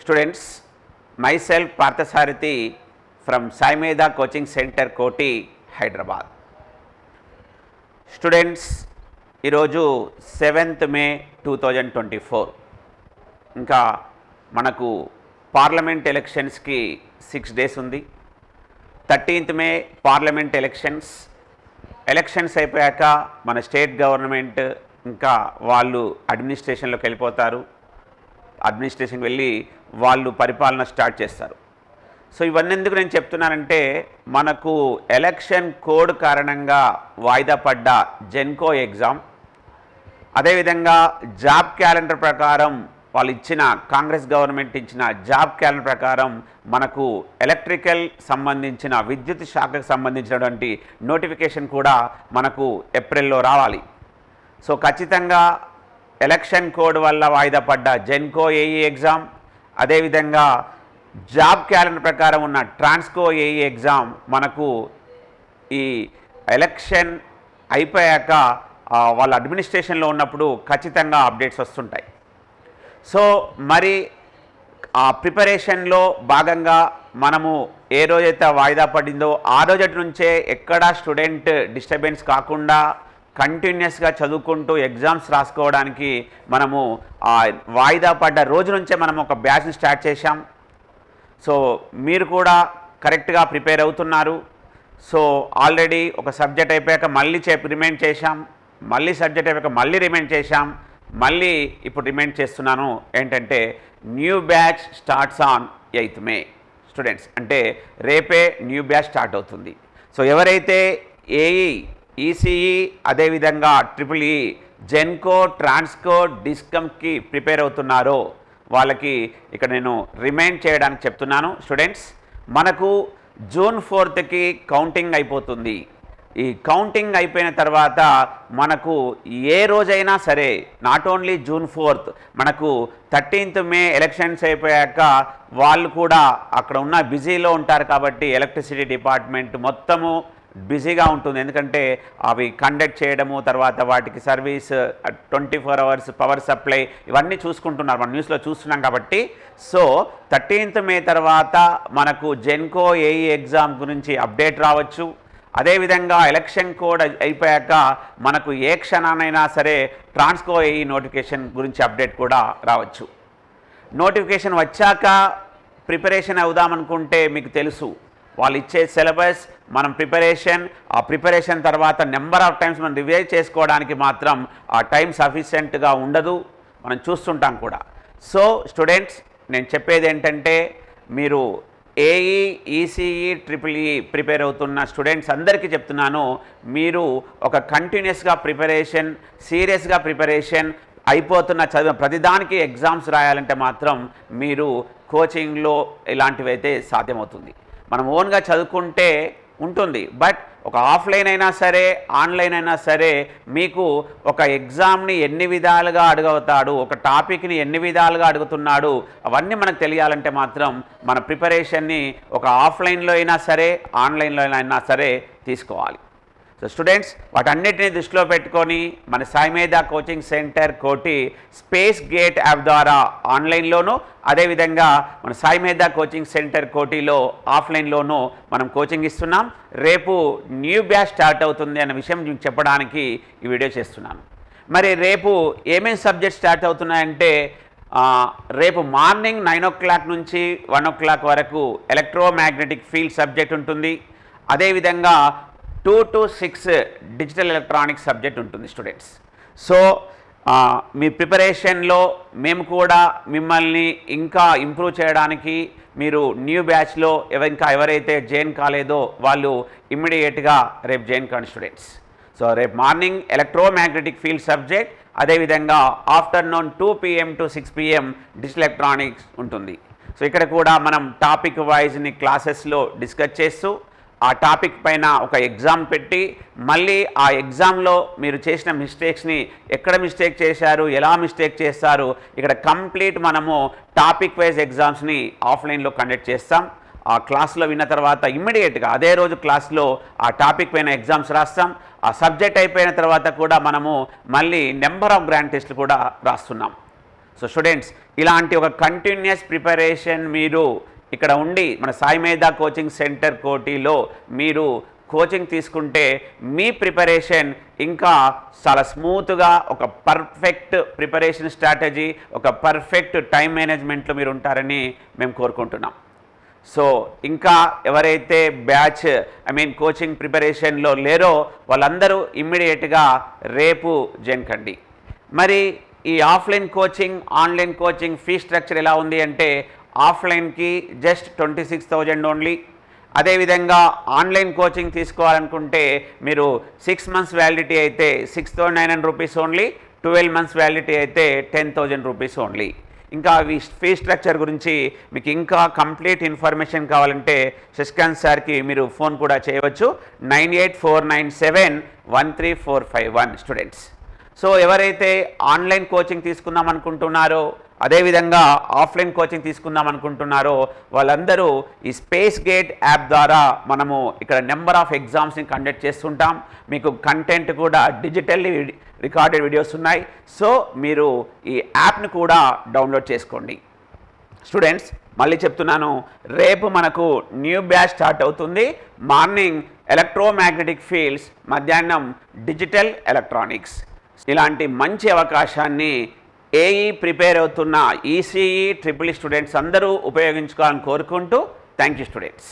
Students, myself Parthasarathi from Sai Medha Coaching Center, Koti, Hyderabad. Students, ఈరోజు 7th May 2024 ఇంకా మనకు parliament ఎలక్షన్స్కి 6 days ఉంది. 13th May పార్లమెంట్ ఎలక్షన్స్ అయిపోయాక మన స్టేట్ గవర్నమెంట్ ఇంకా వాళ్ళు అడ్మినిస్ట్రేషన్లోకి వెళ్ళిపోతారు. అడ్మినిస్ట్రేషన్కి వెళ్ళి వాళ్ళు పరిపాలన స్టార్ట్ చేస్తారు. సో ఇవన్నీ ఎందుకు నేను చెప్తున్నానంటే, మనకు ఎలక్షన్ కోడ్ కారణంగా వాయిదా పడ్డ జెన్కో ఎగ్జామ్, అదేవిధంగా జాబ్ క్యాలెండర్ ప్రకారం వాళ్ళు ఇచ్చిన కాంగ్రెస్ గవర్నమెంట్ ఇచ్చిన జాబ్ క్యాలెండర్ ప్రకారం మనకు ఎలక్ట్రికల్ సంబంధించిన విద్యుత్ శాఖకు సంబంధించినటువంటి నోటిఫికేషన్ కూడా మనకు ఏప్రిల్లో రావాలి. సో ఖచ్చితంగా ఎలక్షన్ కోడ్ వల్ల వాయిదా పడ్డ జెన్కో ఏఈ ఎగ్జామ్, అదేవిధంగా జాబ్ క్యాలెండర్ ప్రకారం ఉన్న ట్రాన్స్కో ఏఈ ఎగ్జామ్ మనకు ఈ ఎలక్షన్ అయిపోయాక వాళ్ళ అడ్మినిస్ట్రేషన్లో ఉన్నప్పుడు ఖచ్చితంగా అప్డేట్స్ వస్తుంటాయి. సో మరి ఆ ప్రిపరేషన్లో భాగంగా మనము ఏ రోజైతే వాయిదా పడిందో ఆ రోజటి నుంచే ఎక్కడా స్టూడెంట్ డిస్టర్బెన్స్ కాకుండా కంటిన్యూస్గా చదువుకుంటూ ఎగ్జామ్స్ రాసుకోవడానికి మనము వాయిదా పడ్డ రోజు నుంచే మనం ఒక బ్యాచ్ని స్టార్ట్ చేశాం. సో మీరు కూడా కరెక్ట్గా ప్రిపేర్ అవుతున్నారు. సో ఆల్రెడీ ఒక సబ్జెక్ట్ అయిపోయాక మళ్ళీ రిమైండ్ చేశాం, మళ్ళీ సబ్జెక్ట్ అయిపోయాక మళ్ళీ రిమైండ్ చేశాం, మళ్ళీ ఇప్పుడు రిమైండ్ చేస్తున్నాను. ఏంటంటే new batch starts on 8th May students, అంటే రేపే న్యూ బ్యాచ్ స్టార్ట్ అవుతుంది. సో ఎవరైతే ఏఈ, ఈసీఈ, అదేవిధంగా triple E, Genco, Transco, డిస్కమ్కి prepare అవుతున్నారో వాళ్ళకి ఇక్కడ నేను రిమైండ్ చేయడానికి చెప్తున్నాను. స్టూడెంట్స్, మనకు June 4th కౌంటింగ్ అయిపోతుంది. ఈ కౌంటింగ్ అయిపోయిన తర్వాత మనకు ఏ రోజైనా సరే, నాట్ ఓన్లీ June 4th, మనకు 13th May ఎలక్షన్స్ అయిపోయాక వాళ్ళు కూడా అక్కడ ఉన్న బిజీలో ఉంటారు. కాబట్టి ఎలక్ట్రిసిటీ డిపార్ట్మెంట్ మొత్తము బిజీగా ఉంటుంది. ఎందుకంటే అవి కండక్ట్ చేయడము, తర్వాత వాటికి సర్వీస్ 24 hours పవర్ సప్లై ఇవన్నీ చూసుకుంటున్నారు, మన న్యూస్లో చూస్తున్నాం. కాబట్టి సో 13th May తర్వాత మనకు జెన్కో ఏఈ ఎగ్జామ్ గురించి అప్డేట్ రావచ్చు. అదేవిధంగా ఎలక్షన్ కోడ్ అయిపోయాక మనకు ఏ క్షణానైనా సరే ట్రాన్స్కో ఏఈ నోటిఫికేషన్ గురించి అప్డేట్ కూడా రావచ్చు. నోటిఫికేషన్ వచ్చాక ప్రిపరేషన్ అవుదామనుకుంటే మీకు తెలుసు వాళ్ళు ఇచ్చే సిలబస్, మనం ఆ ప్రిపరేషన్ తర్వాత నెంబర్ ఆఫ్ టైమ్స్ మనం రివైజ్ చేసుకోవడానికి మాత్రం ఆ టైం సఫిషియెంట్గా ఉండదు, మనం చూస్తుంటాం కూడా. సో స్టూడెంట్స్, నేను చెప్పేది ఏంటంటే, మీరు AE, ECE, triple E prepare అవుతున్న స్టూడెంట్స్ అందరికీ చెప్తున్నాను, మీరు ఒక కంటిన్యూస్గా ప్రిపరేషన్, సీరియస్గా ప్రిపరేషన్ అయిపోతున్న చదివిన ప్రతిదానికి ఎగ్జామ్స్ రాయాలంటే మాత్రం మీరు కోచింగ్లో ఇలాంటివైతే సాధ్యమవుతుంది. మనం ఓన్గా చదువుకుంటే ఉంటుంది, బట్ ఒక ఆఫ్లైన్ అయినా సరే, ఆన్లైన్ అయినా సరే, మీకు ఒక ఎగ్జామ్ని ఎన్ని విధాలుగా అడుగుతాడు, ఒక టాపిక్ని ఎన్ని విధాలుగా అడుగుతున్నాడు, అవన్నీ మనకు తెలియాలంటే మాత్రం మన ప్రిపరేషన్ని ఒక ఆఫ్లైన్లో అయినా సరే, ఆన్లైన్లో అయినా సరే తీసుకోవాలి. సో స్టూడెంట్స్, వాటన్నిటిని దృష్టిలో పెట్టుకొని మన సాయి మేధా కోచింగ్ సెంటర్ కోటి స్పేస్ గేట్ యాప్ ద్వారా ఆన్లైన్లోనూ, అదేవిధంగా మన సాయి మేధా కోచింగ్ సెంటర్ కోటిలో ఆఫ్లైన్లోనూ మనం కోచింగ్ ఇస్తున్నాం. రేపు న్యూ బ్యాచ్ స్టార్ట్ అవుతుంది అన్న విషయం మీకు చెప్పడానికి ఈ వీడియో చేస్తున్నాను. మరి రేపు ఏమేమి సబ్జెక్ట్స్ స్టార్ట్ అవుతున్నాయంటే, రేపు మార్నింగ్ 9 o'clock నుంచి 1 o'clock వరకు ఎలక్ట్రోమాగ్నెటిక్ ఫీల్డ్ సబ్జెక్ట్ ఉంటుంది. అదేవిధంగా 2 to 6 డిజిటల్ ఎలక్ట్రానిక్స్ సబ్జెక్ట్ ఉంటుంది స్టూడెంట్స్. సో మీ ప్రిపరేషన్లో మేము కూడా మిమ్మల్ని ఇంకా ఇంప్రూవ్ చేయడానికి, మీరు న్యూ బ్యాచ్లో ఎవరైతే జాయిన్ కాలేదో వాళ్ళు ఇమ్మీడియట్గా రేపు జాయిన్ కాండి స్టూడెంట్స్. సో రేపు మార్నింగ్ ఎలక్ట్రోమాగ్నెటిక్ ఫీల్డ్ సబ్జెక్ట్, అదేవిధంగా afternoon 2 PM to 6 PM digital electronics ఉంటుంది. సో ఇక్కడ కూడా మనం టాపిక్ వైజ్ని క్లాసెస్లో డిస్కస్ చేస్తూ ఆ టాపిక్ పైన ఒక ఎగ్జామ్ పెట్టి, మళ్ళీ ఆ ఎగ్జామ్లో మీరు చేసిన మిస్టేక్స్ని, ఎక్కడ మిస్టేక్ చేశారు, ఎలా మిస్టేక్ చేస్తారు, ఇక్కడ కంప్లీట్ మనము టాపిక్ వైజ్ ఎగ్జామ్స్ని ఆఫ్లైన్లో కండక్ట్ చేస్తాం. ఆ క్లాస్లో విన్న తర్వాత ఇమ్మీడియట్గా అదే రోజు క్లాస్లో ఆ టాపిక్ పైన ఎగ్జామ్స్ రాస్తాం. ఆ సబ్జెక్ట్ అయిపోయిన తర్వాత కూడా మనము మళ్ళీ నెంబర్ ఆఫ్ గ్రాండ్ టెస్ట్లు కూడా రాస్తున్నాం. సో స్టూడెంట్స్, ఇలాంటి ఒక కంటిన్యూస్ ప్రిపరేషన్ మీరు ఇక్కడ ఉండి మన సాయి మేధా కోచింగ్ సెంటర్ కోటిలో మీరు కోచింగ్ తీసుకుంటే మీ ప్రిపరేషన్ ఇంకా చాలా స్మూత్గా ఒక పర్ఫెక్ట్ ప్రిపరేషన్ స్ట్రాటజీ, ఒక పర్ఫెక్ట్ టైం మేనేజ్మెంట్లో మీరు ఉంటారని మేము కోరుకుంటున్నాం. సో ఇంకా ఎవరైతే బ్యాచ్ కోచింగ్ ప్రిపరేషన్లో లేరో వాళ్ళందరూ ఇమ్మీడియట్గా రేపు జాయిన్ కండి. మరి ఈ offline coaching, online coaching fee structure ఎలా ఉంది అంటే ఆఫ్లైన్కి జస్ట్ 26,000 ఓన్లీ. అదేవిధంగా ఆన్లైన్ కోచింగ్ తీసుకోవాలనుకుంటే మీరు 6 months వ్యాలిడిటీ అయితే 6,900 రూపీస్ ఓన్లీ, 12 months వ్యాలిడిటీ అయితే 10,000 రూపీస్ ఓన్లీ. ఇంకా ఫీ స్ట్రక్చర్ గురించి మీకు ఇంకా కంప్లీట్ ఇన్ఫర్మేషన్ కావాలంటే శశికాంత్ సార్కి మీరు ఫోన్ కూడా చేయవచ్చు, 9849713451 స్టూడెంట్స్. సో ఎవరైతే ఆన్లైన్ కోచింగ్ తీసుకుందాం అనుకుంటున్నారో అదేవిధంగా ఆఫ్లైన్ కోచింగ్ తీసుకుందాం అనుకుంటున్నారో వాళ్ళందరూ ఈ స్పేస్ గేట్ యాప్ ద్వారా మనము ఇక్కడ నెంబర్ ఆఫ్ ఎగ్జామ్స్ని కండక్ట్ చేస్తుంటాం. మీకు కంటెంట్ కూడా డిజిటల్లీ రికార్డెడ్ వీడియోస్ ఉన్నాయి. సో మీరు ఈ యాప్ని కూడా డౌన్లోడ్ చేసుకోండి. స్టూడెంట్స్ మళ్ళీ చెప్తున్నాను, రేపు మనకు న్యూ బ్యాచ్ స్టార్ట్ అవుతుంది. మార్నింగ్ ఎలక్ట్రోమాగ్నెటిక్ ఫీల్డ్స్, మధ్యాహ్నం డిజిటల్ ఎలక్ట్రానిక్స్. ఇలాంటి మంచి అవకాశాన్ని ఏఈ ప్రిపేర్ అవుతున్న ఈసీఈ, ట్రిపుల్ ఈ స్టూడెంట్స్ అందరూ ఉపయోగించుకోవాలని కోరుకుంటూ థ్యాంక్ యూ స్టూడెంట్స్.